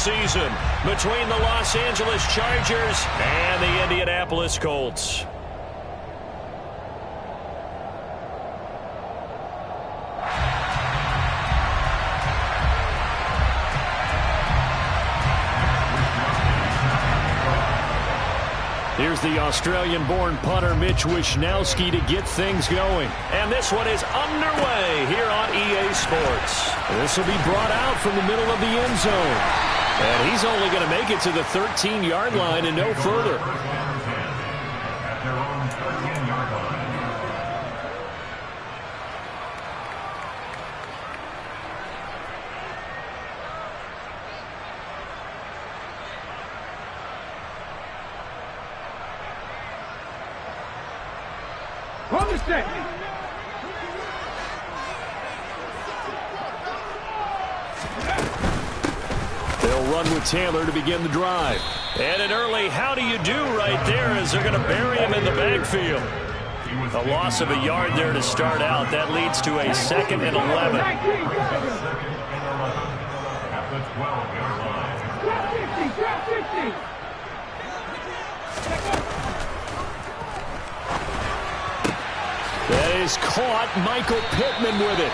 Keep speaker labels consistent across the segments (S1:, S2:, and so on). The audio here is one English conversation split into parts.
S1: season between the Los Angeles Chargers and the Indianapolis Colts. Here's the Australian-born punter Mitch Wishnowsky to get things going. And this one is underway here on EA Sports. This will be brought out from the middle of the end zone. And he's only going to make it to the 13-yard line and no further. They'll run with Taylor to begin the drive. And an early how do you do right there as they're going to bury him in the backfield. A loss of a yard there to start out. That leads to a 2nd and 11. That is caught. Michael Pittman with it.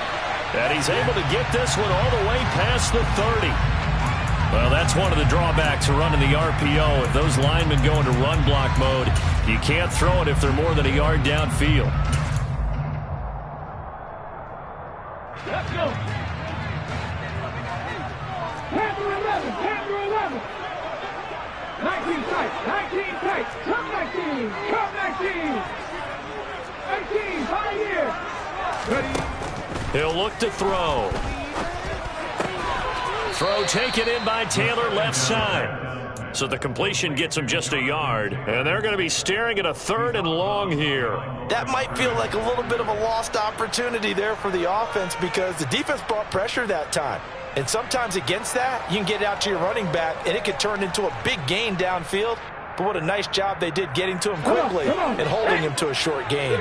S1: And he's able to get this one all the way past the 30. Well, that's one of the drawbacks of running the RPO. If those linemen go into run block mode, you can't throw it if they're more than a yard downfield.
S2: Let's go. Panther 11, Panther 11. 19 tight, 19 tight. Come 19, come 19. 18, 5 years. Ready.
S1: He'll look to throw. Throw taken in by Taylor left side. So the completion gets him just a yard. And they're going to be staring at a 3rd and long here.
S3: That might feel like a little bit of a lost opportunity there for the offense because the defense brought pressure that time. And sometimes against that, you can get out to your running back, and it could turn into a big gain downfield. But what a nice job they did getting to him quickly and holding him to a short gain.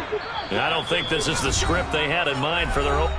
S1: And I don't think this is the script they had in mind for their own.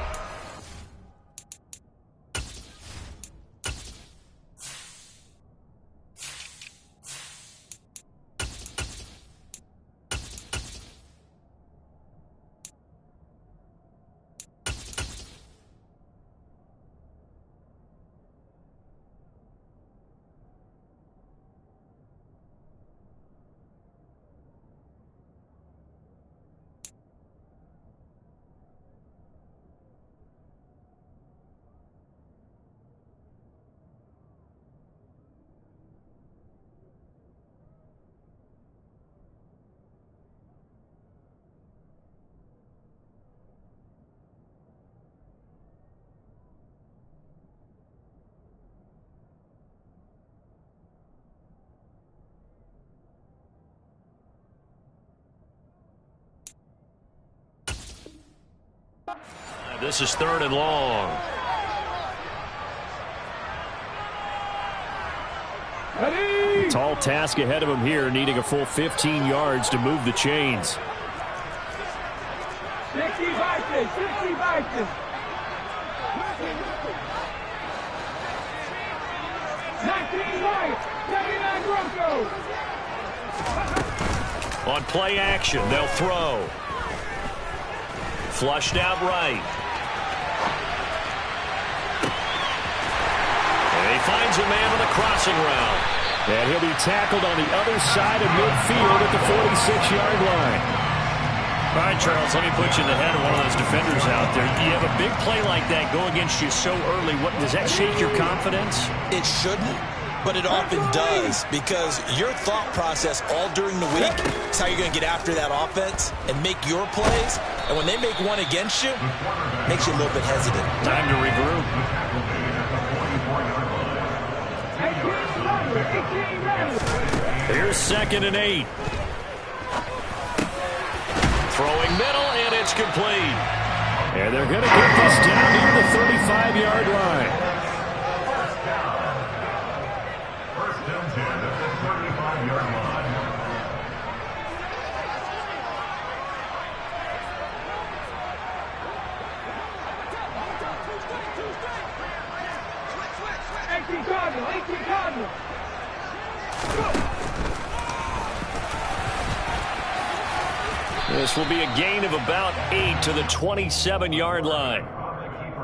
S1: This is 3rd and long.
S2: Ready.
S1: Tall task ahead of him here, needing a full 15 yards to move the chains.
S2: 60 Vikings, 60 Vikings. 19 Lions, 79 Broncos.
S1: On play action, they'll throw. Flushed out right. And he finds a man with a crossing route. And he'll be tackled on the other side of midfield at the 46-yard line. All right, Charles, let me put you in the head of one of those defenders out there. You have a big play like that go against you so early. What does that shake your confidence?
S3: It shouldn't, but it often does because your thought process all during the week is how you're going to get after that offense and make your plays. And when they make one against you, it makes you a little bit hesitant.
S1: Time to regroup. Here's 2nd and 8. Throwing middle, and it's complete. And they're going to get this down near the 35-yard line.
S4: First down 10 at the 35-yard line.
S2: Extra Cardinal, 18 Cardinal.
S1: This will be a gain of about 8 to the 27-yard line.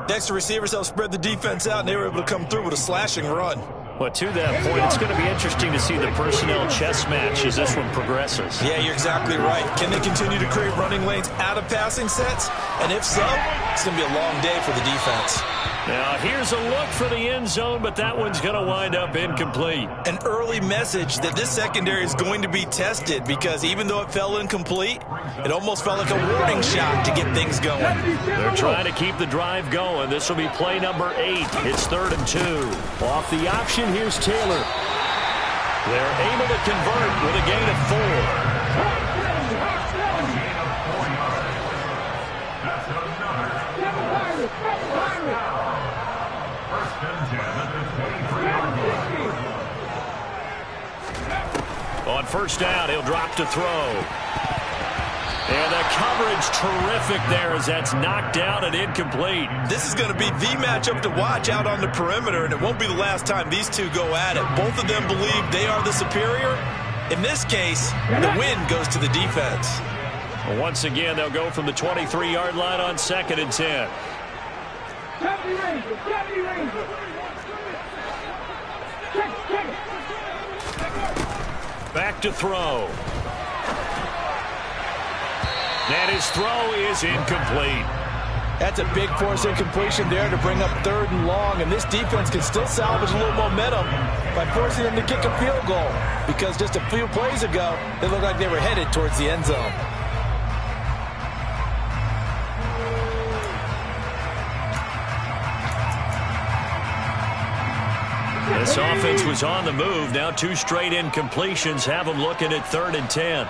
S3: Next, receivers help spread the defense out, and they were able to come through with a slashing run.
S1: Well, to that point, it's going to be interesting to see the personnel chess match as this one progresses.
S3: Yeah, you're exactly right. Can they continue to create running lanes out of passing sets? And if so, it's going to be a long day for the defense.
S1: Now, here's a look for the end zone, but that one's going to wind up incomplete.
S3: An early message that this secondary is going to be tested, because even though it fell incomplete, it almost felt like a warning shot to get things going.
S1: They're trying to keep the drive going. This will be play number 8. It's 3rd and 2. Off the option, here's Taylor. They're able to convert with a gain of 4. On first down, he'll drop to throw. And the coverage terrific there as that's knocked down and incomplete.
S3: This is going to be the matchup to watch out on the perimeter, and it won't be the last time these two go at it. Both of them believe they are the superior. In this case, the win goes to the defense.
S1: Once again, they'll go from the 23-yard line on 2nd and 10.
S2: 70 Rangers, 70 Rangers. Check it.
S1: Back to throw. And his throw is incomplete.
S3: That's a big force incompletion there to bring up 3rd and long, and this defense can still salvage a little momentum by forcing them to kick a field goal, because just a few plays ago, they looked like they were headed towards the end zone.
S1: This offense was on the move. Now 2 straight incompletions have them looking at 3rd and 10.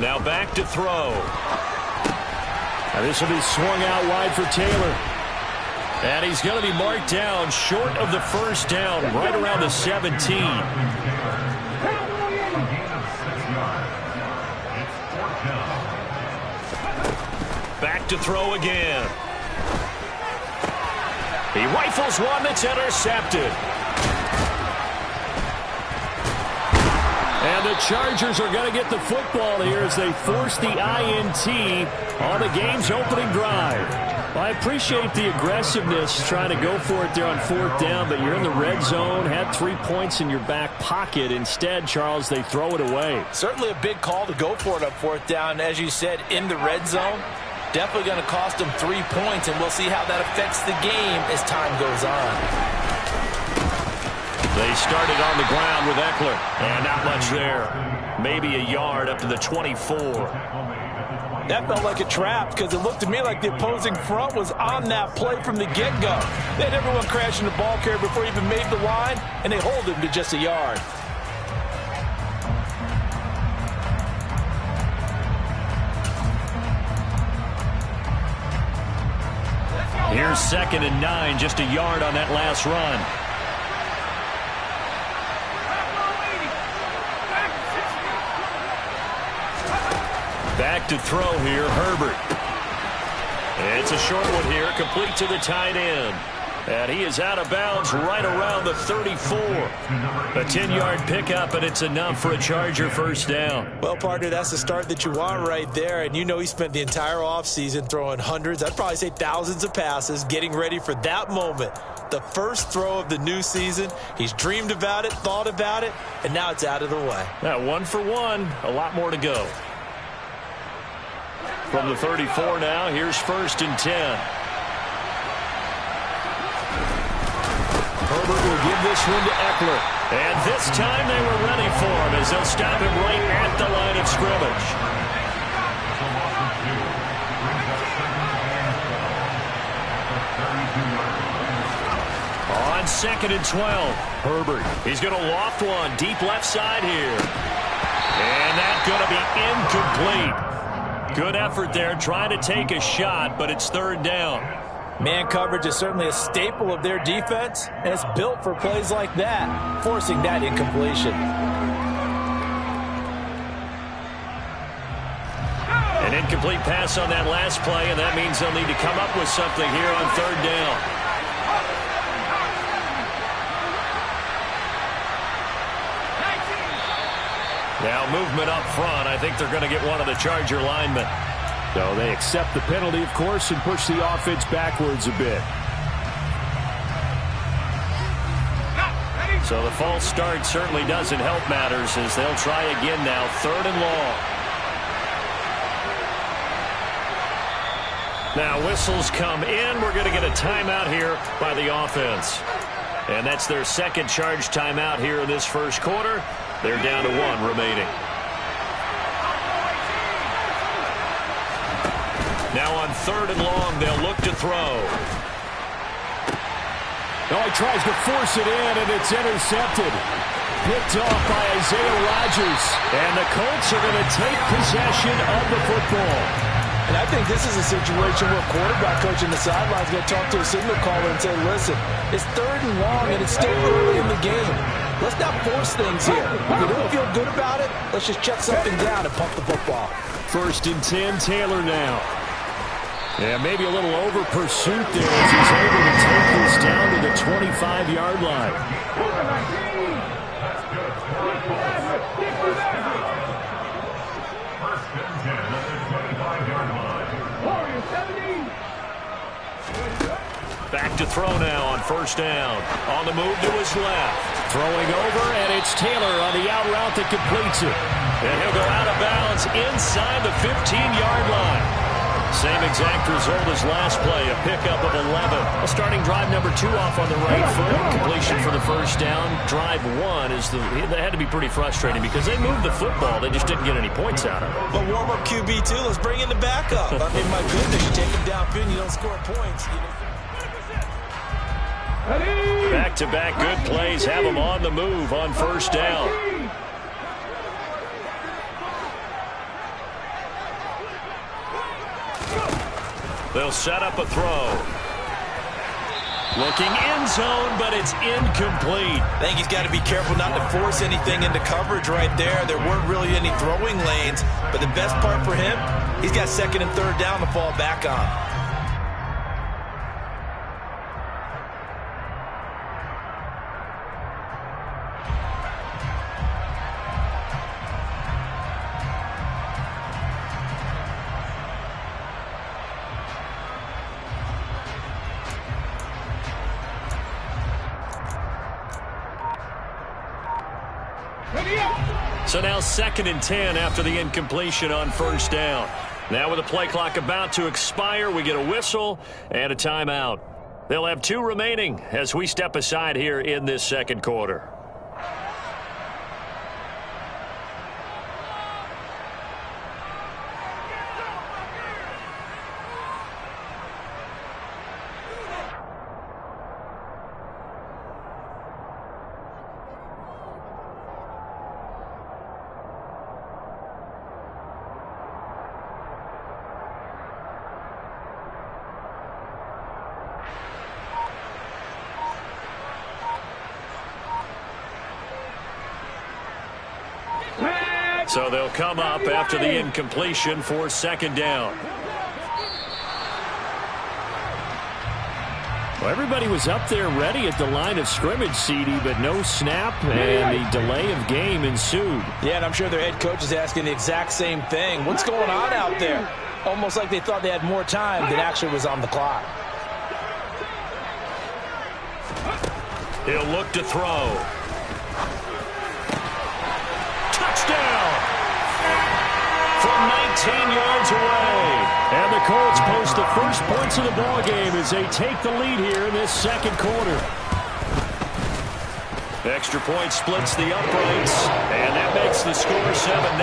S1: Now back to throw. Now this will be swung out wide for Taylor. And he's going to be marked down short of the first down, right around the 17. Back to throw again. He rifles one that's intercepted. And the Chargers are going to get the football here as they force the INT on the game's opening drive. I appreciate the aggressiveness trying to go for it there on 4th down, but you're in the red zone, had 3 points in your back pocket. Instead, Charles, they throw it away.
S3: Certainly a big call to go for it on 4th down, as you said, in the red zone. Definitely going to cost them 3 points, and we'll see how that affects the game as time goes on.
S1: They started on the ground with Eckler, and not much there. Maybe a yard up to the 24.
S3: That felt like a trap, because it looked to me like the opposing front was on that play from the get-go. They had everyone crashing the ball carrier before he even made the line, and they hold him to just a yard.
S1: Here's 2nd and 9, just a yard on that last run. Back to throw here, Herbert. It's a short one here, complete to the tight end. And he is out of bounds right around the 34. A 10-yard pickup, and it's enough for a Charger first down.
S3: Well, partner, that's the start that you want right there. And you know he spent the entire offseason throwing hundreds, I'd probably say thousands of passes, getting ready for that moment. The first throw of the new season. He's dreamed about it, thought about it, and now it's out of the way.
S1: Now, 1 for 1, a lot more to go. From the 34 now, here's 1st and 10. Herbert will give this one to Eckler. And this time they were ready for him as they'll stop him right at the line of scrimmage. On 2nd and 12, Herbert. He's going to loft one deep left side here. And that's going to be incomplete. Good effort there trying to take a shot, but it's 3rd down.
S3: Man coverage is certainly a staple of their defense, and it's built for plays like that, forcing that incompletion.
S1: An incomplete pass on that last play, and that means they'll need to come up with something here on third down. Now movement up front. I think they're going to get one of the Charger linemen.
S5: So they accept the penalty, of course, and push the offense backwards a bit.
S1: So the false start certainly doesn't help matters as they'll try again now, third and long. Now whistles come in. We're going to get a timeout here by the offense. And that's their second charge timeout here in this first quarter. They're down to 1 remaining. Now on third and long, they'll look to throw.
S5: Oh, he tries to force it in, and it's intercepted. Picked off by Isaiah Rodgers.
S1: And the Colts are going to take possession of the football.
S3: And I think this is a situation where quarterback coach in the sideline is going to talk to a signal caller and say, listen, it's third and long, and it's still early in the game. Let's not force things here. If you don't feel good about it, let's just check something down and pump the football.
S5: 1st and 10, Taylor now. Yeah, maybe a little over pursuit there as he's able to take this down to the 25-yard line.
S1: Back to throw now on first down. On the move to his left. Throwing over, and it's Taylor on the out route that completes it. And he'll go out of bounds inside the 15-yard line. Same exact result as last play, a pickup of 11. A starting drive number 2 off on the right foot. Completion for the first down. Drive 1 is that had to be pretty frustrating because they moved the football. They just didn't get any points out of it.
S3: But warm-up QB, too. Let's bring in the backup. I mean, my goodness, you take him downfield and you don't score points.
S1: Back-to-back good plays have them on the move on first down. They'll set up a throw. Looking end zone, but it's incomplete.
S3: I think he's got to be careful not to force anything into coverage right there. There weren't really any throwing lanes, but the best part for him, he's got second and third down to fall back on.
S1: So now 2nd and 10 after the incompletion on first down. Now with the play clock about to expire, we get a whistle and a timeout. They'll have 2 remaining as we step aside here in this second quarter. So they'll come up after the incompletion for second down.
S5: Well, everybody was up there ready at the line of scrimmage, CD, but no snap, and the delay of game ensued.
S3: Yeah, and I'm sure their head coach is asking the exact same thing. What's going on out there? Almost like they thought they had more time than actually was on the clock.
S1: He'll look to throw. Touchdown! From 19 yards away. And the Colts post the first points of the ball game as they take the lead here in this second quarter. Extra point splits the uprights, and that makes the score 7-0.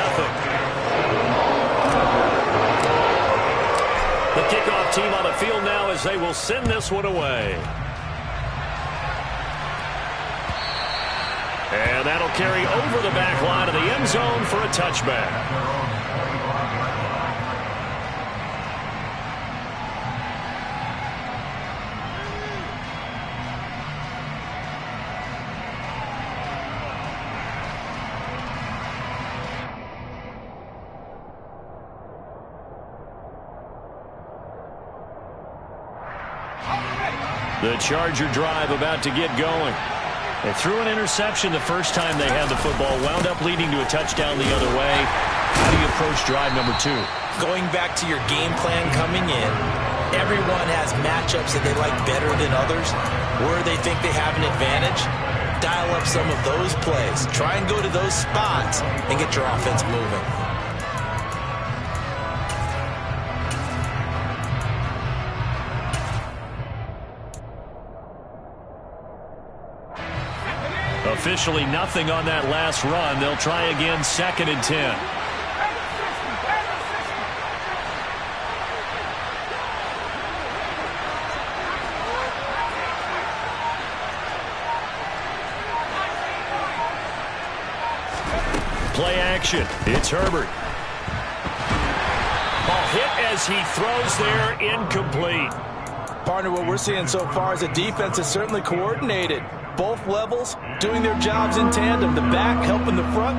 S1: The kickoff team on the field now as they will send this one away. And that'll carry over the back line of the end zone for a touchback. The Charger drive about to get going. They threw an interception the first time they had the football, wound up leading to a touchdown the other way. How do you approach drive number 2?
S3: Going back to your game plan coming in, everyone has matchups that they like better than others, where they think they have an advantage. Dial up some of those plays. Try and go to those spots and get your offense moving.
S1: Officially nothing on that last run. They'll try again, 2nd and 10. Play action. It's Herbert. Ball hit as he throws there, incomplete.
S3: Partner, what we're seeing so far is a defense is certainly coordinated. Both levels doing their jobs in tandem. The back helping the front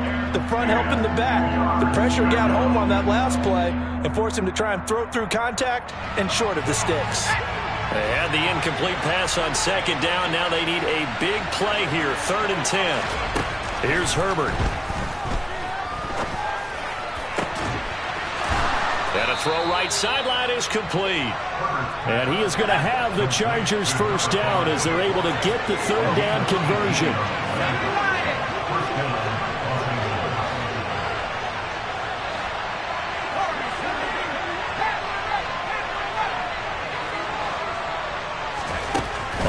S3: helping the back. The pressure got home on that last play and forced him to try and throw through contact and short of the sticks.
S1: They had the incomplete pass on 2nd down. Now they need a big play here, 3rd and 10. Here's Herbert. And a throw right sideline is complete. And he is going to have the Chargers first down as they're able to get the 3rd down conversion.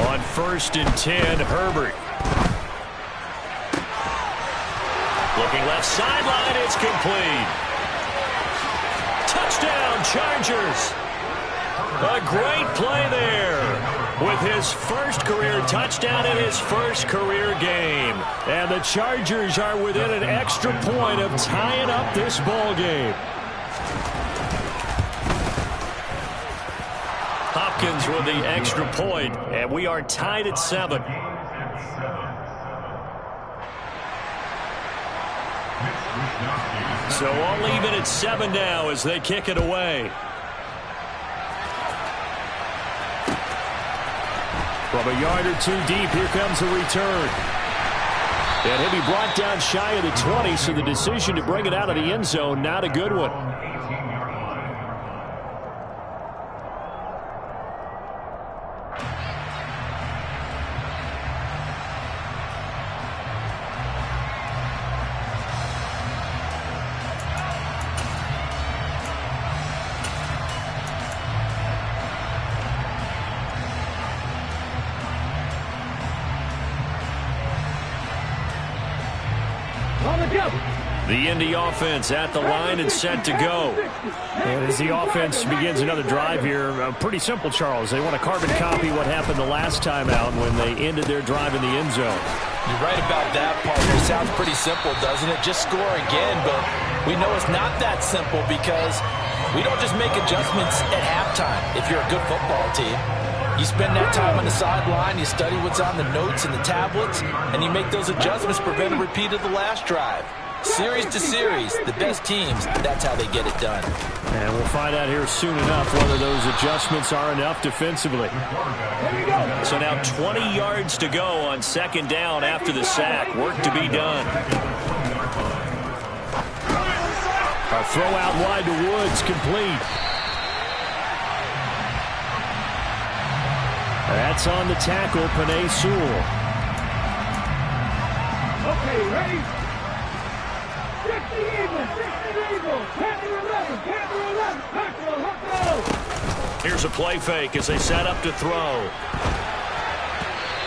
S1: On 1st and 10, Herbert. Looking left sideline, it's complete. Touchdown, Chargers. A great play there with his first career touchdown in his first career game. And the Chargers are within an extra point of tying up this ball game. Hopkins with the extra point, and we are tied at 7. So all even at 7 now as they kick it away. From a yard or 2 deep, here comes the return. And he'll be brought down shy of the 20, so the decision to bring it out of the end zone, not a good one. The Indy offense at the line and set to go. And as the offense begins another drive here, pretty simple, Charles. They want to carbon copy what happened the last time out when they ended their drive in the end zone.
S3: You're right about that, partner. It sounds pretty simple, doesn't it? Just score again, but we know it's not that simple because we don't just make adjustments at halftime if you're a good football team. You spend that time on the sideline, you study what's on the notes and the tablets, and you make those adjustments to prevent a repeat of the last drive. Series to series, the best teams, that's how they get it done.
S1: And we'll find out here soon enough whether those adjustments are enough defensively. So now 20 yards to go on 2nd down after the sack. Work to be done. A throw out wide to Woods, complete. That's on the tackle, Penei Sewell.
S2: Okay, ready? 60 Eagles, 60 Eagles, Panther 11, Panther 11, Panther,
S1: Here's a play fake as they set up to throw.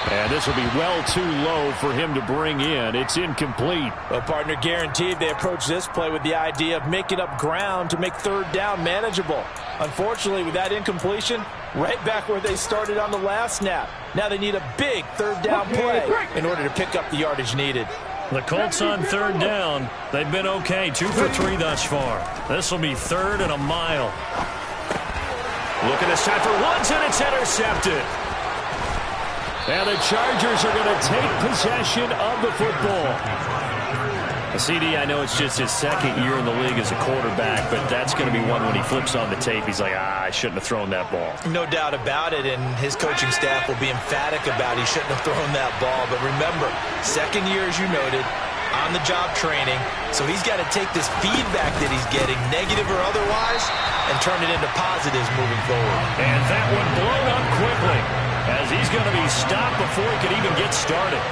S1: And this will be well too low for him to bring in. It's incomplete.
S3: Well, partner, guaranteed they approach this play with the idea of making up ground to make 3rd down manageable. Unfortunately, with that incompletion, right back where they started on the last snap. Now they need a big 3rd down play in order to pick up the yardage needed.
S1: The Colts on 3rd down. They've been okay, 2 for 3 thus far. This will be 3rd and a mile. Look at this time for Woods, and it's intercepted. And the Chargers are going to take possession of the football. CD, I know it's just his second year in the league as a quarterback, but that's going to be one when he flips on the tape. He's like, I shouldn't have thrown that ball.
S3: No doubt about it, and his coaching staff will be emphatic about he shouldn't have thrown that ball. But remember, second year, as you noted, on-the-job training, so he's got to take this feedback that he's getting, negative or otherwise, and turn it into positives moving forward.
S1: And that one blown up quickly, as he's going to be stopped before he could even get started.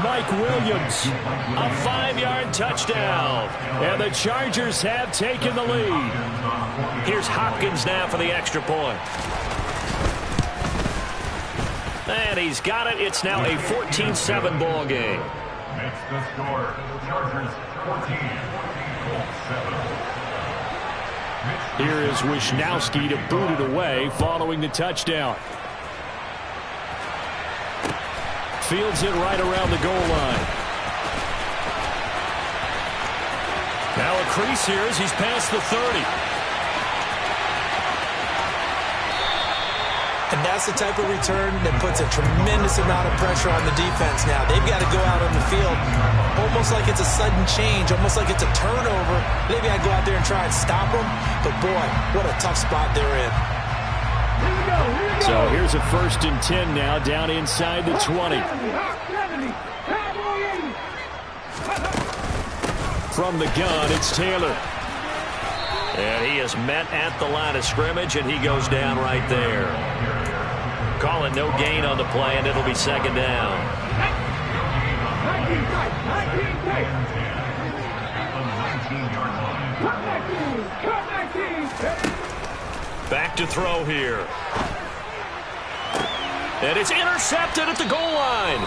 S1: Mike Williams, a 5-yard touchdown. And the Chargers have taken the lead. Here's Hopkins now for the extra point. And he's got it. It's now a 14-7 ball game.
S4: Makes the score. Chargers 14, Colts 7.
S5: Here is Wishnowsky to boot it away following the touchdown. Fields it right around the goal line. Now a crease here as he's past the 30.
S3: And that's the type of return that puts a tremendous amount of pressure on the defense now. They've got to go out on the field almost like it's a sudden change, almost like it's a turnover. Maybe I go out there and try and stop them, but boy, what a tough spot they're in.
S5: So here's a 1st and 10 now, down inside the 20. From the gun, it's Taylor.
S1: And he is met at the line of scrimmage, and he goes down right there. Call it no gain on the play, and it'll be second down. Back to throw here. And it's intercepted at the goal line.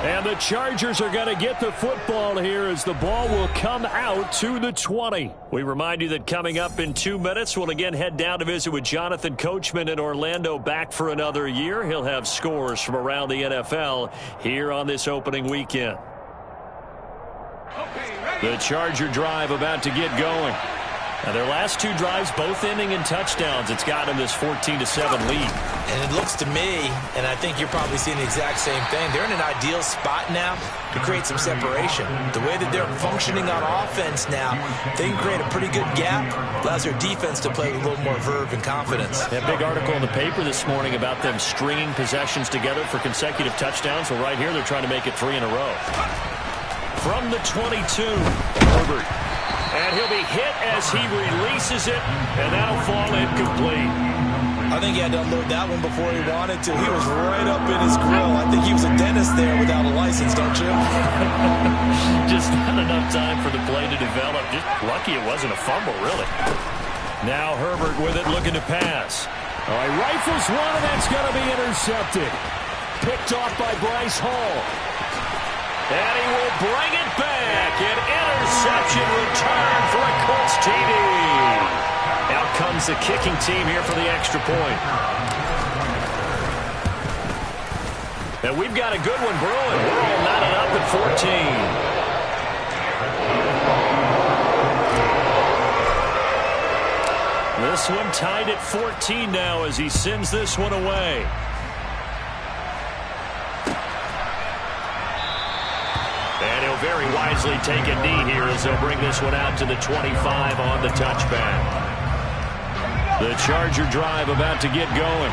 S5: And the Chargers are going to get the football here as the ball will come out to the 20.
S1: We remind you that coming up in 2 minutes, we'll again head down to visit with Jonathan Coachman in Orlando, back for another year. He'll have scores from around the NFL here on this opening weekend.
S5: The Charger drive about to get going.
S1: Now their last 2 drives, both ending in touchdowns. It's got them this 14-7 lead.
S3: And it looks to me, and I think you're probably seeing the exact same thing, they're in an ideal spot now to create some separation. The way that they're functioning on offense now, they can create a pretty good gap, allows their defense to play with a little more verve and confidence.
S1: That big article in the paper this morning about them stringing possessions together for consecutive touchdowns. Well, right here they're trying to make it 3 in a row. From the 22, Herbert. And he'll be hit as he releases it, and that'll fall incomplete.
S3: I think he had to unload that one before he wanted to. He was right up in his grill. I think he was a dentist there without a license, don't you?
S1: Just not enough time for the play to develop. Just lucky it wasn't a fumble, really.
S5: Now Herbert with it, looking to pass. All right, rifles one, and that's going to be intercepted. Picked off by Bryce Hall.
S1: And he will bring it back. An interception return for a Colts TD. Out comes the kicking team here for the extra point. And we've got a good one brewing. We're all knotted up at 14. This one tied at 14 now as he sends this one away. And he'll very wisely take a knee here as they'll bring this one out to the 25 on the touchback. The Charger drive about to get going.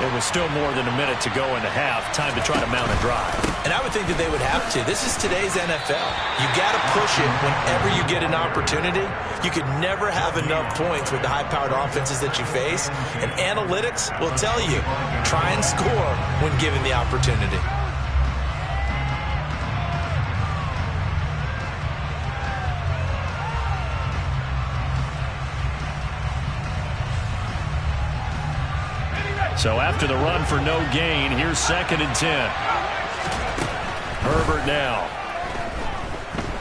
S1: There was still more than a minute to go in the half. Time to try to mount a drive.
S3: And I would think that they would have to. This is today's NFL. You got to push it whenever you get an opportunity. You could never have enough points with the high-powered offenses that you face. And analytics will tell you, try and score when given the opportunity.
S1: So after the run for no gain, here's 2nd and 10. Herbert now.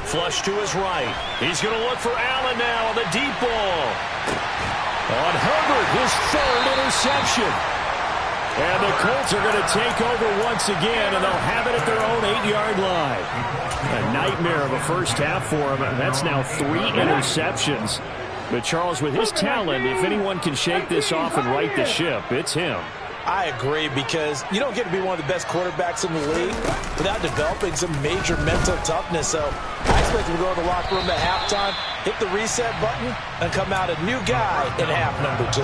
S1: Flush to his right. He's going to look for Allen now on the deep ball.
S5: On Herbert, his 3rd interception. And the Colts are going to take over once again, and they'll have it at their own 8-yard line. A nightmare of a first half for him. That's now 3 interceptions. But, Charles, with his talent, if anyone can shake this off and right the ship, it's him.
S3: I agree, because you don't get to be one of the best quarterbacks in the league without developing some major mental toughness. So I expect him to go to the locker room at halftime, hit the reset button, and come out a new guy in half number 2.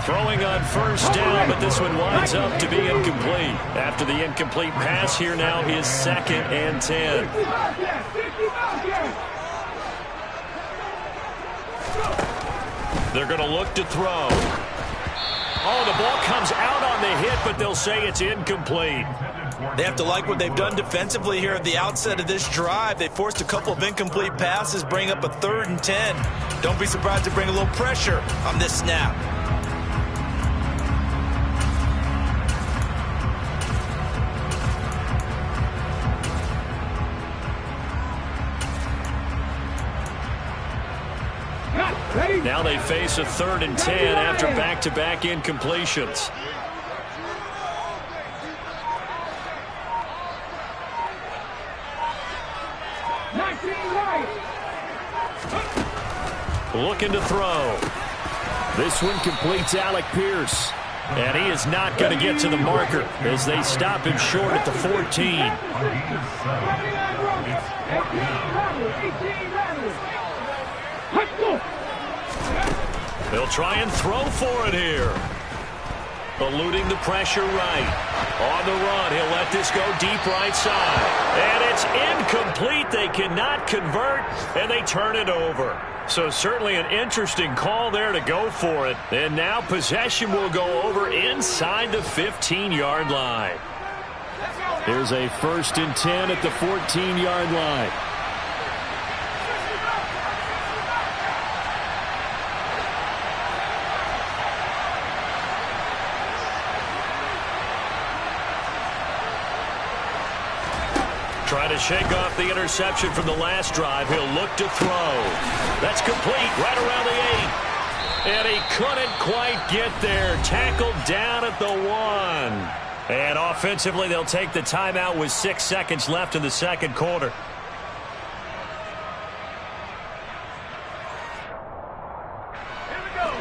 S1: Throwing on first down, but this one winds up to be incomplete. After the incomplete pass, here now is 2nd and 10. They're going to look to throw. Oh, the ball comes out on the hit, but they'll say it's incomplete.
S3: They have to like what they've done defensively here at the outset of this drive. They forced a couple of incomplete passes, bring up a 3rd and 10. Don't be surprised to bring a little pressure on this snap.
S1: Now they face a 3rd and 10 after back-to-back incompletions. Looking to throw. This one completes Alec Pierce. And he is not going to get to the marker as they stop him short at the 14. They'll try and throw for it here. Eluding the pressure right. On the run, he'll let this go deep right side. And it's incomplete. They cannot convert, and they turn it over. So certainly an interesting call there to go for it. And now possession will go over inside the 15-yard line. Here's a 1st and 10 at the 14-yard line. Trying to shake off the interception from the last drive. He'll look to throw. That's complete right around the 8. And he couldn't quite get there. Tackled down at the 1. And offensively, they'll take the timeout with 6 seconds left in the second quarter.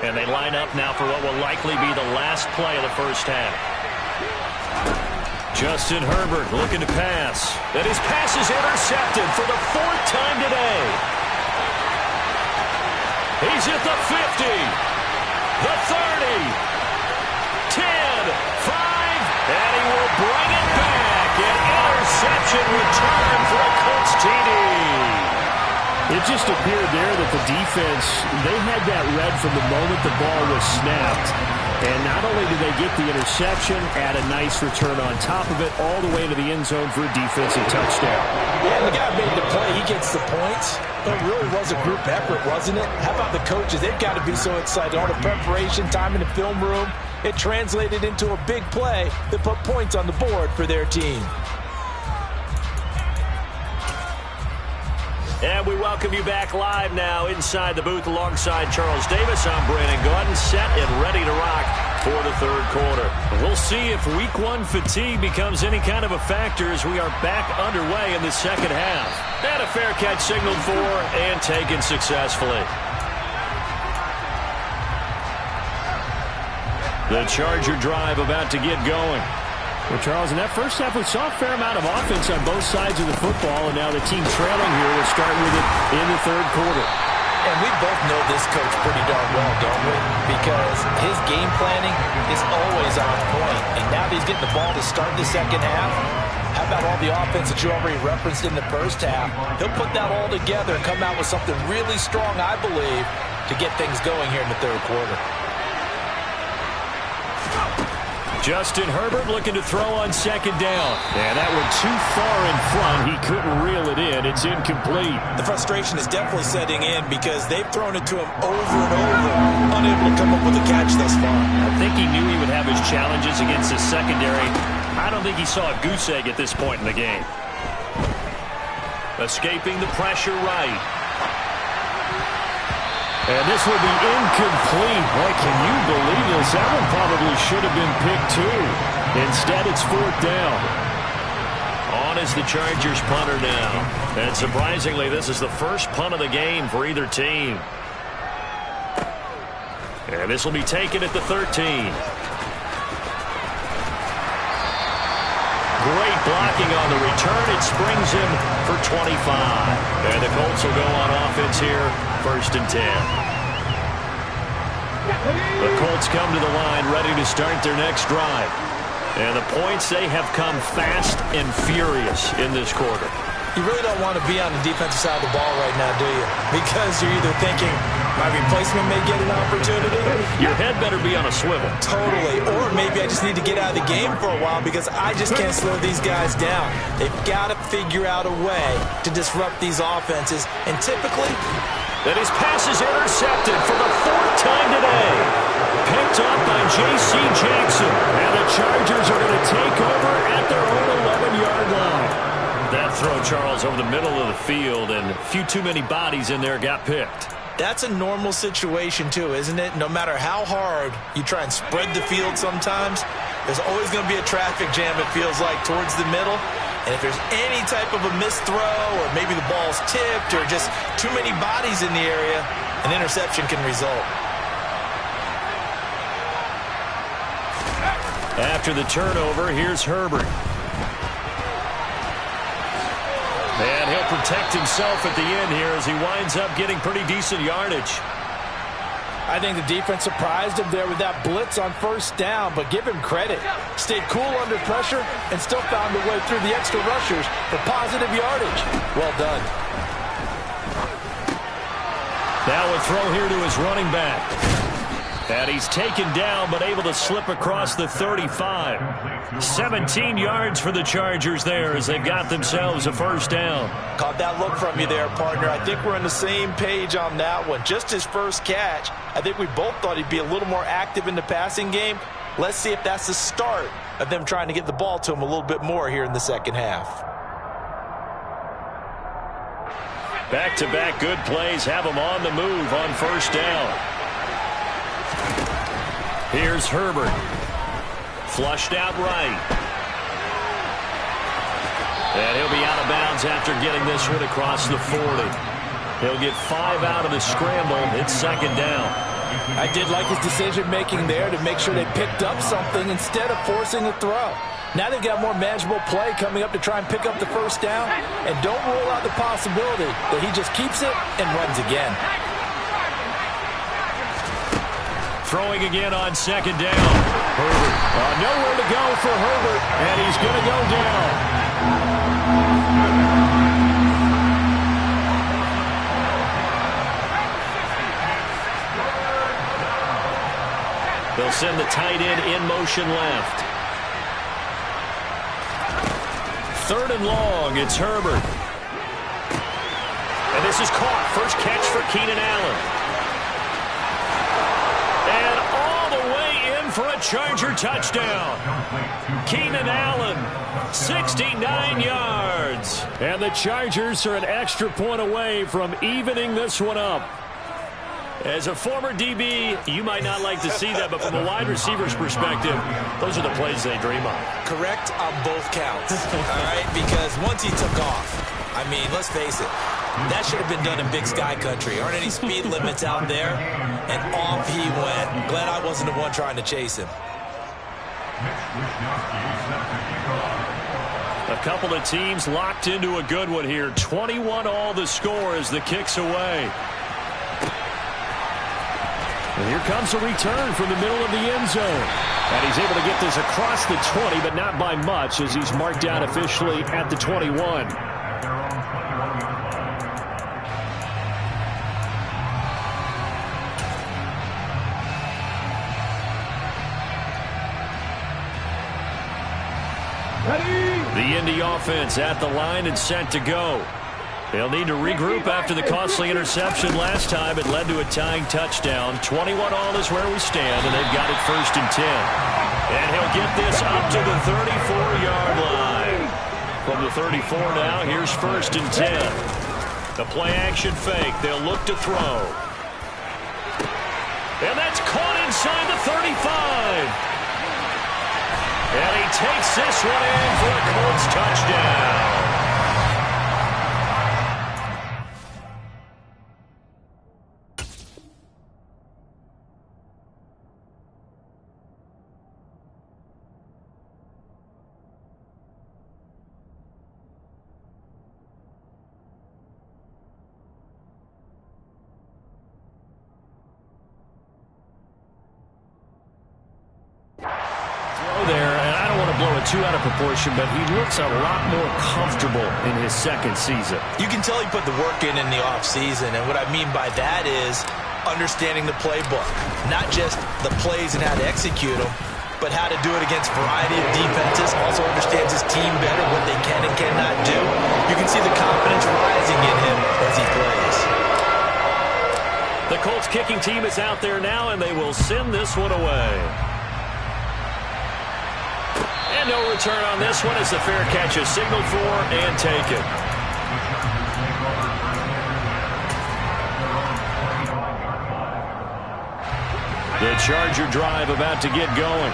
S1: And they line up now for what will likely be the last play of the first half. Justin Herbert looking to pass. And his pass is intercepted for the 4th time today. He's at the 50, the 30, 10, 5, and he will bring it back. An interception return for a Colts TD.
S5: It just appeared there that the defense, they had that read from the moment the ball was snapped. And not only did they get the interception, add a nice return on top of it, all the way to the end zone for a defensive touchdown.
S3: Yeah, the guy made the play. He gets the points. It really was a group effort, wasn't it? How about the coaches? They've got to be so excited. All the preparation, time in the film room, it translated into a big play that put points on the board for their team.
S1: And we welcome you back live now inside the booth alongside Charles Davis. I'm Brandon Gaudin, set and ready to rock for the third quarter. We'll see if week 1 fatigue becomes any kind of a factor as we are back underway in the second half. And a fair catch signaled for and taken successfully. The Charger drive about to get going.
S5: Well, Charles, in that first half, we saw a fair amount of offense on both sides of the football, and now the team trailing here will start with it in the third quarter.
S3: And we both know this coach pretty darn well, don't we? Because his game planning is always on point. And now that he's getting the ball to start the second half, how about all the offense that you already referenced in the first half? He'll put that all together and come out with something really strong, I believe, to get things going here in the third quarter.
S1: Justin Herbert looking to throw on second down. And that one too far in front. He couldn't reel it in. It's incomplete.
S3: The frustration is definitely setting in because they've thrown it to him over and over, unable to come up with a catch thus far.
S1: I think he knew he would have his challenges against his secondary. I don't think he saw a goose egg at this point in the game. Escaping the pressure right. And this will be incomplete. Boy, can you believe this? That one probably should have been picked too. Instead, it's 4th down. On is the Chargers punter now. And surprisingly, this is the first punt of the game for either team. And this will be taken at the 13. Great blocking on the return. It springs him for 25. And the Colts will go on offense here, 1st and 10. The Colts come to the line ready to start their next drive. And the points, they have come fast and furious in this quarter.
S3: You really don't want to be on the defensive side of the ball right now, do you? Because you're either thinking, my replacement may get an opportunity.
S1: Your head better be on a swivel.
S3: Totally. Or maybe I just need to get out of the game for a while because I just can't slow these guys down. They've got to figure out a way to disrupt these offenses. And typically,
S1: that his pass is intercepted for the 4th time today. Picked up by J.C. Jackson. And the Chargers are going to take over at their own 11-yard line. That throw, Charles, over the middle of the field, and a few too many bodies in there got picked.
S3: That's a normal situation, too, isn't it? No matter how hard you try and spread the field sometimes, there's always going to be a traffic jam, it feels like, towards the middle. And if there's any type of a missed throw or maybe the ball's tipped or just too many bodies in the area, an interception can result.
S1: After the turnover, here's Herbert. And he'll protect himself at the end here as he winds up getting pretty decent yardage.
S3: I think the defense surprised him there with that blitz on 1st down, but give him credit. Stayed cool under pressure and still found a way through the extra rushers for positive yardage. Well done.
S1: Now a throw here to his running back. And he's taken down but able to slip across the 35. 17 yards for the Chargers there as they've got themselves a 1st down.
S3: Caught that look from you there, partner. I think we're on the same page on that one. Just his first catch. I think we both thought he'd be a little more active in the passing game. Let's see if that's the start of them trying to get the ball to him a little bit more here in the second half.
S1: Back-to-back good plays have him on the move on 1st down. Here's Herbert. Flushed out right. And he'll be out of bounds after getting this one across the 40. He'll get 5 out of the scramble. It's 2nd down.
S3: I did like his decision-making there to make sure they picked up something instead of forcing a throw. Now they've got more manageable play coming up to try and pick up the 1st down. And don't rule out the possibility that he just keeps it and runs again.
S1: Throwing again on 2nd down. Herbert. Nowhere to go for Herbert, and he's going to go down. They'll send the tight end in motion left. 3rd and long, it's Herbert. And this is caught. First catch for Keenan Allen. For a Charger touchdown. Keenan Allen, 69 yards. And the Chargers are an extra point away from evening this one up. As a former DB, you might not like to see that, but from a wide receiver's perspective, those are the plays they dream of.
S3: Correct on both counts, all right? Because once he took off, I mean, let's face it, that should have been done in Big Sky Country. Aren't any speed limits out there? And off he went. Glad I wasn't the one trying to chase him.
S1: A couple of teams locked into a good one here. 21 all the score as the kick's away. And here comes a return from the middle of the end zone. And he's able to get this across the 20, but not by much as he's marked out officially at the 21. The Indy offense at the line and set to go. They'll need to regroup after the costly interception last time. It led to a tying touchdown. 21 all is where we stand, and they've got it 1st and 10. And he'll get this up to the 34-yard line. From the 34 now, here's 1st and 10. The play-action fake. They'll look to throw. And that's caught inside the 35. And he takes this one in for a Colts touchdown. too out of proportion, but he looks a lot more comfortable in his second season.
S3: You can tell he put the work in the offseason, and what I mean by that is understanding the playbook. Not just the plays and how to execute them, but how to do it against a variety of defenses. Also understands his team better, what they can and cannot do. You can see the confidence rising in him as he plays.
S1: The Colts kicking team is out there now, and they will send this one away. And no return on this one as the fair catch is signaled for and taken. The Charger drive about to get going.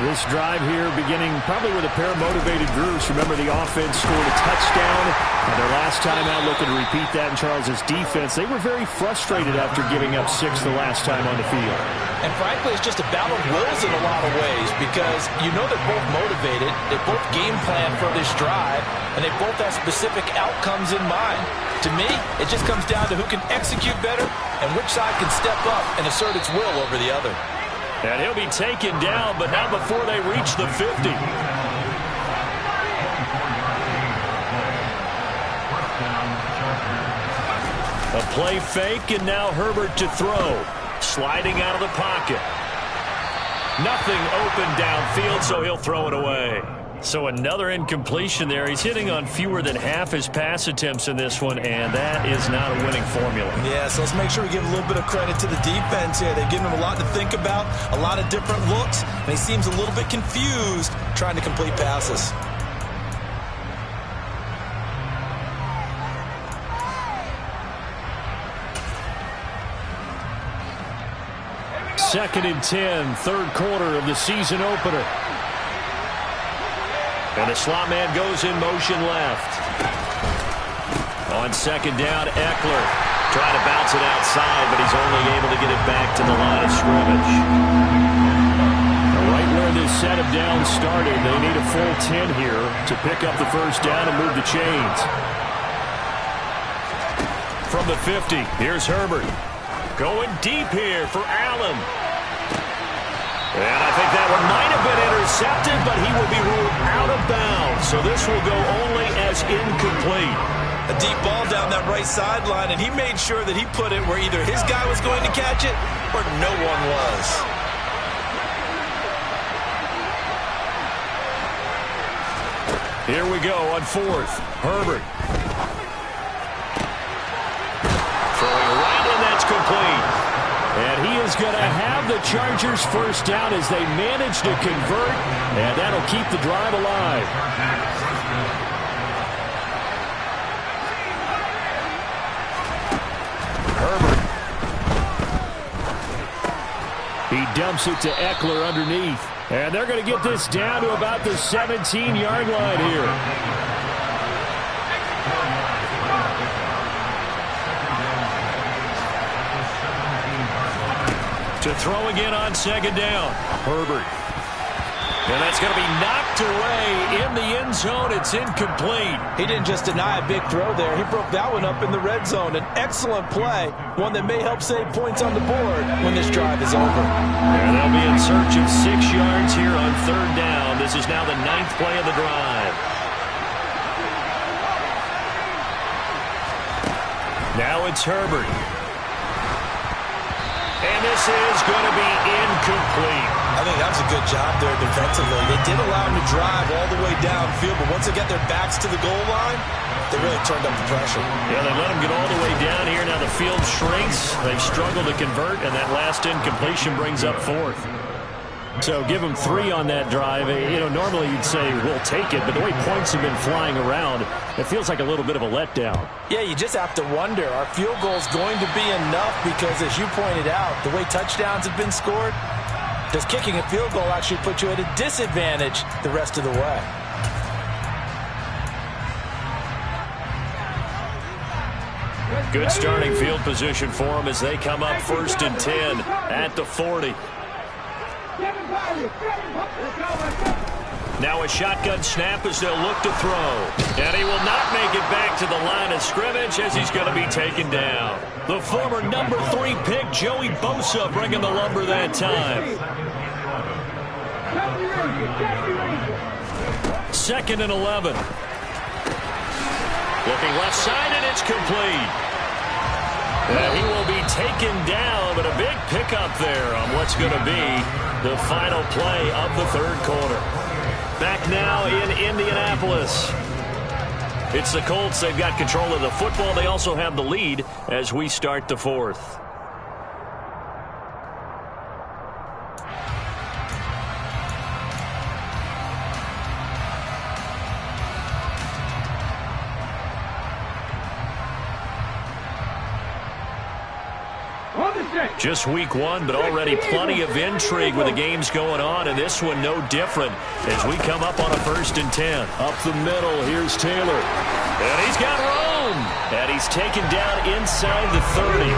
S5: This drive here beginning probably with a pair of motivated groups. Remember, the offense scored a touchdown. And their last time out looking to repeat that in Charles' defense. They were very frustrated after giving up 6 the last time on the field.
S3: And frankly, it's just a battle of wills in a lot of ways because you know they're both motivated. They both game plan for this drive, and they both have specific outcomes in mind. To me, it just comes down to who can execute better and which side can step up and assert its will over the other.
S1: And he'll be taken down, but not before they reach the 50. A play fake, and now Herbert to throw. Sliding out of the pocket. Nothing open downfield, so he'll throw it away. So another incompletion there. He's hitting on fewer than half his pass attempts in this one, and that is not a winning formula.
S3: Yeah, so let's make sure we give a little bit of credit to the defense here. They've given him a lot to think about, a lot of different looks, and he seems a little bit confused trying to complete passes.
S1: Second and 10, third quarter of the season opener. And the slot man goes in motion left. On second down, Eckler trying to bounce it outside, but he's only able to get it back to the line of scrimmage.
S5: Right where this set of downs started, they need a full 10 here to pick up the first down and move the chains.
S1: From the 50, here's Herbert. Going deep here for Allen. And I think that one might have been intercepted, but he will be ruled out of bounds. So this will go only as incomplete.
S3: A deep ball down that right sideline, and he made sure that he put it where either his guy was going to catch it or no one was.
S1: Here we go on fourth. Herbert. Throwing right, and that's complete.
S5: And he is going to have the Chargers first down as they manage to convert, and that'll keep the drive alive.
S1: Herbert.
S5: He dumps it to Eckler underneath. And they're going to get this down to about the 17-yard line here.
S1: To throw again on second down. Herbert. And that's going to be knocked away in the end zone. It's incomplete.
S3: He didn't just deny a big throw there. He broke that one up in the red zone. An excellent play. One that may help save points on the board when this drive is over.
S1: And they'll be in search of 6 yards here on third down. This is now the 9th play of the drive. Now it's Herbert. And this is going to be incomplete.
S3: I think that was a good job there defensively. They did allow him to drive all the way downfield, but once they got their backs to the goal line, they really turned up the pressure.
S1: Yeah, they let him get all the way down here. Now the field shrinks. They've struggled to convert, and that last incompletion brings up fourth. So give them 3 on that drive. You know, normally you'd say we'll take it, but the way points have been flying around, it feels like a little bit of a letdown.
S3: Yeah, you just have to wonder, are field goals going to be enough? Because as you pointed out, the way touchdowns have been scored, does kicking a field goal actually put you at a disadvantage the rest of the way?
S1: Good starting field position for them as they come up first and 10 at the 40. Now a shotgun snap as they'll look to throw. And he will not make it back to the line of scrimmage as he's going to be taken down. The former number 3 pick, Joey Bosa, bringing the lumber that time. 2nd and 11. Looking left side, and it's complete. And he will be taken down, but a big pickup there on what's going to be the final play of the third quarter. Back now in Indianapolis. It's the Colts. They've got control of the football. They also have the lead as we start the fourth. Just week one, but already plenty of intrigue with the games going on, and this one no different as we come up on a 1st and 10. Up the middle, here's Taylor. And he's got room. And he's taken down inside the 30.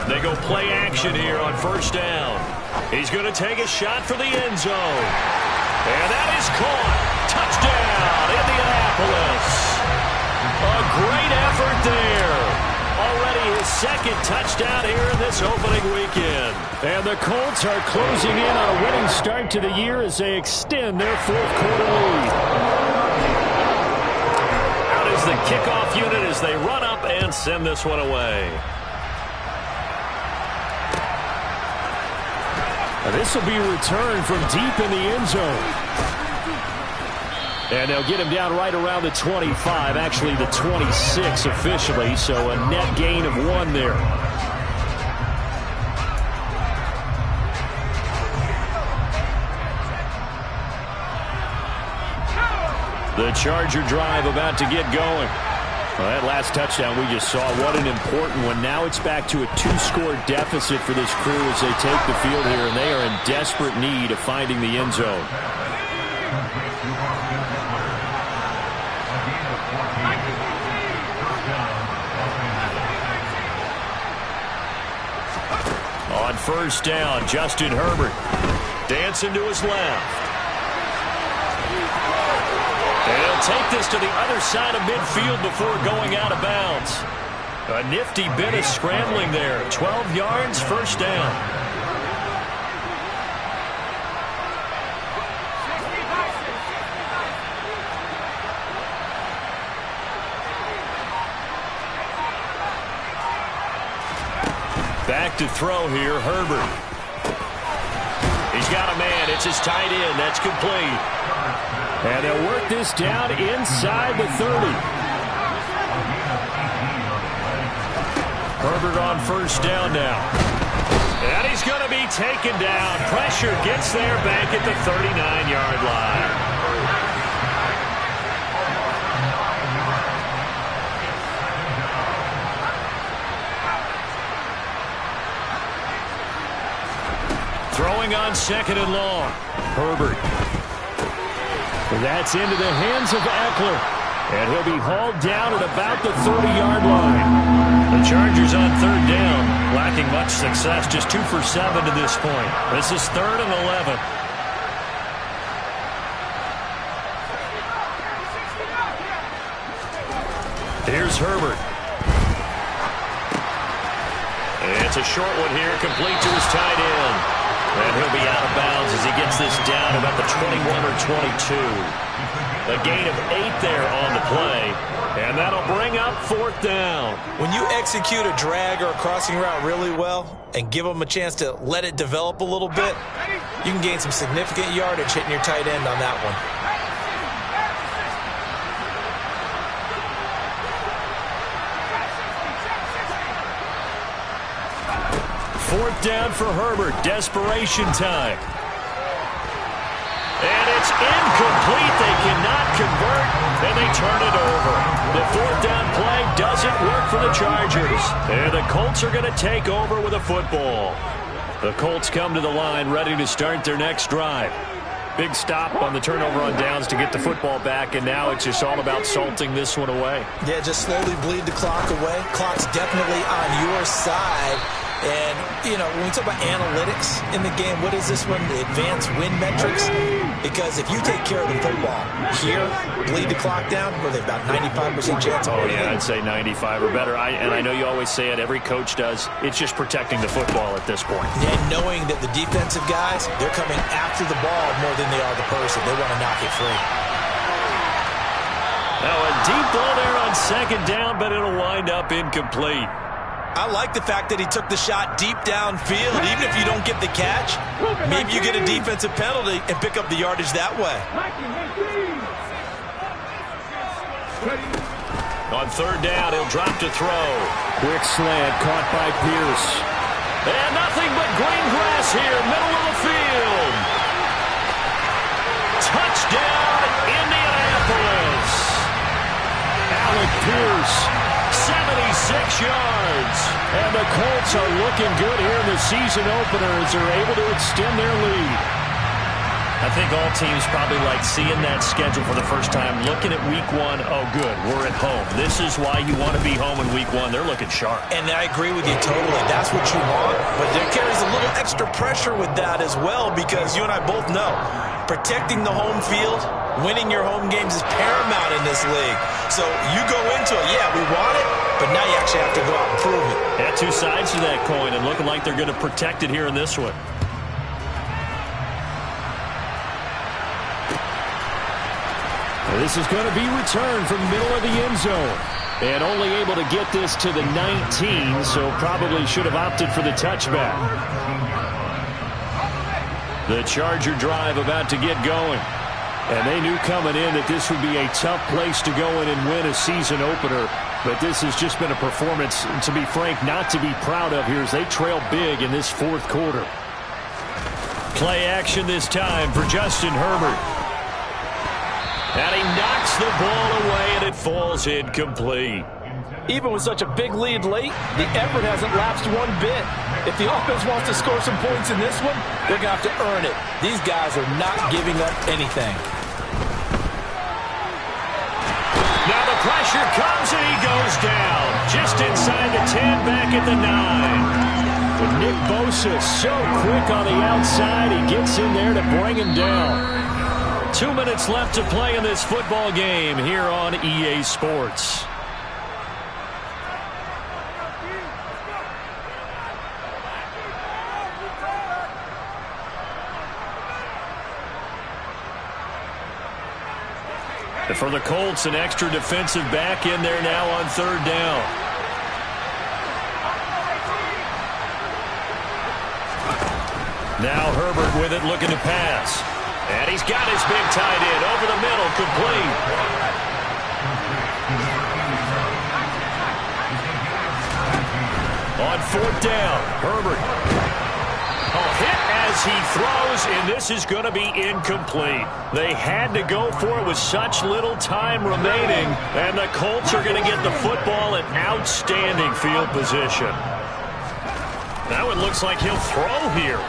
S1: They go play action here on 1st down. He's going to take a shot for the end zone. And that is caught. Touchdown, Indianapolis. A great effort there. Already his 2nd touchdown here in this opening weekend.
S5: And the Colts are closing in on a winning start to the year as they extend their 4th quarter lead.
S1: Out is the kickoff unit as they run up and send this one away.
S5: This will be returned from deep in the end zone. And they'll get him down right around the 25, actually the 26 officially, so a net gain of 1 there.
S1: The Charger drive about to get going.
S5: Well, that last touchdown we just saw, what an important one. Now it's back to a 2-score deficit for this crew as they take the field here, and they are in desperate need of finding the end zone.
S1: On 1st down, Justin Herbert dancing to his left. And he'll take this to the other side of midfield before going out of bounds. A nifty bit of scrambling there. 12 yards, 1st down. Back to throw here, Herbert. He's got a man. It's his tight end. That's complete.
S5: And they'll work this down inside the 30.
S1: Herbert on 1st down now. And he's going to be taken down. Pressure gets there back at the 39-yard line. Throwing on 2nd and long. Herbert.
S5: That's into the hands of Eckler. And he'll be hauled down at about the 30-yard line.
S1: The Chargers on 3rd down, lacking much success, just 2 for 7 to this point. This is 3rd and 11. Here's Herbert. And it's a short one here, complete to his tight end. And he'll be out of bounds as he gets this down about the 21 or 22. A gain of 8 there on the play. And that'll bring up 4th down.
S3: When you execute a drag or a crossing route really well and give them a chance to let it develop a little bit, you can gain some significant yardage hitting your tight end on that one.
S1: 4th down for Herbert. Desperation time. And it's incomplete. They cannot convert, and they turn it over. The 4th down play doesn't work for the Chargers. And the Colts are going to take over with a football. The Colts come to the line ready to start their next drive. Big stop on the turnover on downs to get the football back, and now it's just all about salting this one away.
S3: Yeah, just slowly bleed the clock away. Clock's definitely on your side. And, you know, when we talk about analytics in the game, what is this one? The advanced win metrics? Because if you take care of the football here, bleed the clock down, where they've about 95% chance of winning.
S1: Yeah, I'd say 95 or better. And I know you always say it, every coach does. It's just protecting the football at this point.
S3: And knowing that the defensive guys, they're coming after the ball more than they are the person. They want to knock it free.
S1: Now a deep ball there on second down, but it'll wind up incomplete.
S3: I like the fact that he took the shot deep downfield. Even if you don't get the catch, maybe you get a defensive penalty and pick up the yardage that way.
S1: On third down, he'll drop to throw. Quick slant caught by Pierce. And nothing but green grass here, middle of the field. Touchdown, Indianapolis. Alec Pierce, 76 yards. And the Colts are looking good here in the season opener as they're able to extend their lead. I think all teams probably like seeing that schedule for the first time, looking at week one. Oh, good, we're at home. This is why you want to be home in week one. They're looking sharp.
S3: And I agree with you totally. That's what you want. But there carries a little extra pressure with that as well, because you and I both know protecting the home field, winning your home games is paramount in this league. So you go into it, yeah, we want it, but now you actually have to go out and prove it.
S1: Yeah, two sides to that coin, and looking like they're going to protect it here in this one. This is going to be returned from the middle of the end zone. And only able to get this to the 19, so probably should have opted for the touchback. The Charger drive about to get going. And they knew coming in that this would be a tough place to go in and win a season opener. But this has just been a performance, to be frank, not to be proud of here as they trail big in this fourth quarter. Play action this time for Justin Herbert. And he knocks the ball away, and it falls incomplete.
S6: Even with such a big lead late, the effort hasn't lapsed one bit. If the offense wants to score some points in this one, they're going to have to earn it. These guys are not giving up anything.
S1: Now the pressure comes, and he goes down. Just inside the 10, back at the 9. But Nick Bosa so quick on the outside, he gets in there to bring him down. 2 minutes left to play in this football game here on EA Sports. And for the Colts, an extra defensive back in there now on third down. Now Herbert with it, looking to pass. And he's got his big tight end over the middle, complete. On fourth down, Herbert. Hit as he throws, and this is going to be incomplete. They had to go for it with such little time remaining, and the Colts are going to get the football in outstanding field position. Now it looks like he'll throw here.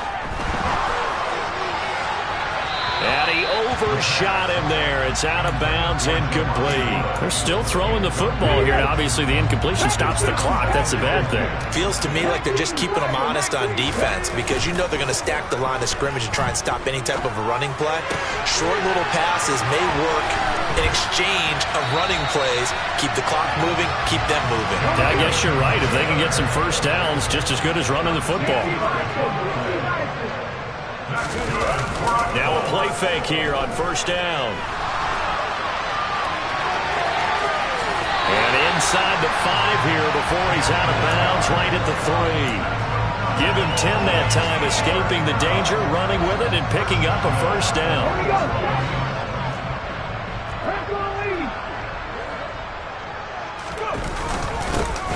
S1: And he overshot him there. It's out of bounds, incomplete. They're still throwing the football here. Obviously, the incompletion stops the clock. That's a bad thing.
S3: Feels to me like they're just keeping them honest on defense, because you know they're going to stack the line of scrimmage and try and stop any type of a running play. Short little passes may work in exchange of running plays. Keep the clock moving, keep them moving.
S1: Yeah, I guess you're right. If they can get some first downs, just as good as running the football. Now a play fake here on first down. And inside the 5 here before he's out of bounds, right at the 3. Give him 10 that time, escaping the danger, running with it, and picking up a first down.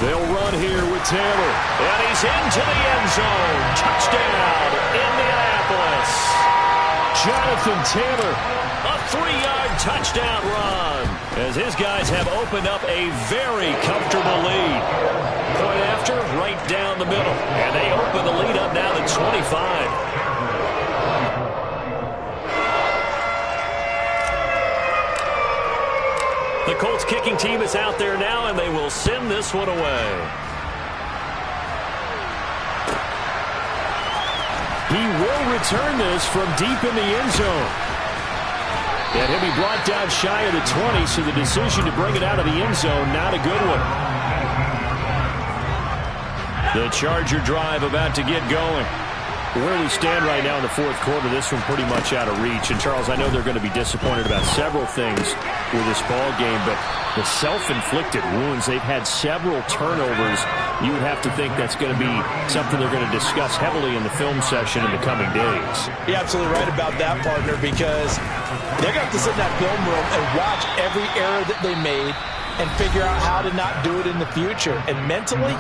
S1: They'll run here with Taylor. And he's into the end zone. Touchdown, Indianapolis. Jonathan Taylor, a 3-yard touchdown run, as his guys have opened up a very comfortable lead. Point after, right down the middle. And they open the lead up now to 25. The Colts kicking team is out there now, and they will send this one away. He will return this from deep in the end zone. And he'll be brought down shy of the 20, so the decision to bring it out of the end zone, not a good one. The Charger drive about to get going. Where we stand right now in the fourth quarter, this one pretty much out of reach. And, Charles, I know they're going to be disappointed about several things with this ball game, but the self-inflicted wounds, they've had several turnovers. You would have to think that's going to be something they're going to discuss heavily in the film session in the coming days.
S3: You're absolutely right about that, partner, because they're going to have to sit in that film room and watch every error that they made and figure out how to not do it in the future. And mentally,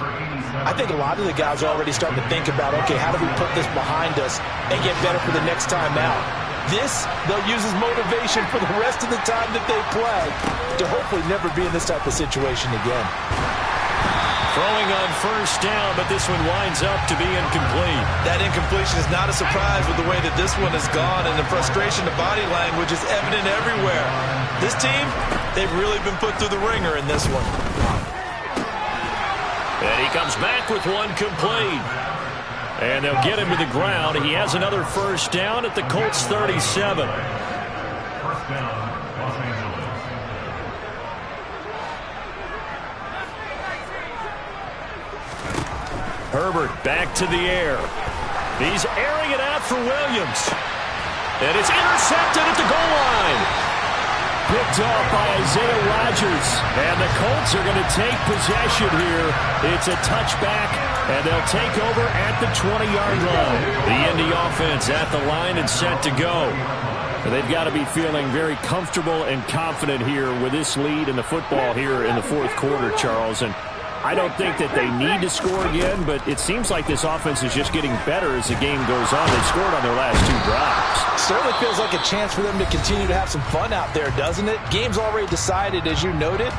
S3: I think a lot of the guys are already starting to think about, okay, how do we put this behind us and get better for the next time out? This, they'll use as motivation for the rest of the time that they play to hopefully never be in this type of situation again.
S1: Throwing on first down, but this one winds up to be incomplete.
S6: That incompletion is not a surprise with the way that this one has gone, and the frustration, the body language is evident everywhere. This team, they've really been put through the ringer in this one.
S1: And he comes back with one complete. And they'll get him to the ground. He has another first down at the Colts 37.
S4: First down, Los Angeles.
S1: Herbert back to the air. He's airing it out for Williams. And it's intercepted at the goal line. Picked off by Isaiah Rodgers. And the Colts are going to take possession here. It's a touchback, and they'll take over at the 20-yard line. The Indy offense at the line and set to go. They've got to be feeling very comfortable and confident here with this lead in the football here in the fourth quarter, Charles. And I don't think that they need to score again, but it seems like this offense is just getting better as the game goes on. They scored on their last two drives.
S3: Certainly feels like a chance for them to continue to have some fun out there, doesn't it? Game's already decided, as you noted,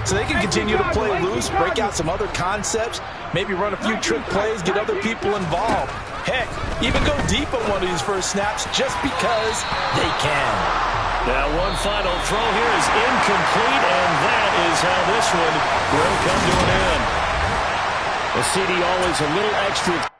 S3: so they can continue to play loose, break out some other concepts, maybe run a few trick plays, get other people involved. Heck, even go deep on one of these first snaps just because they can.
S1: Now one final throw here is incomplete, and that is how this one will come to an end. The CD always a little extra.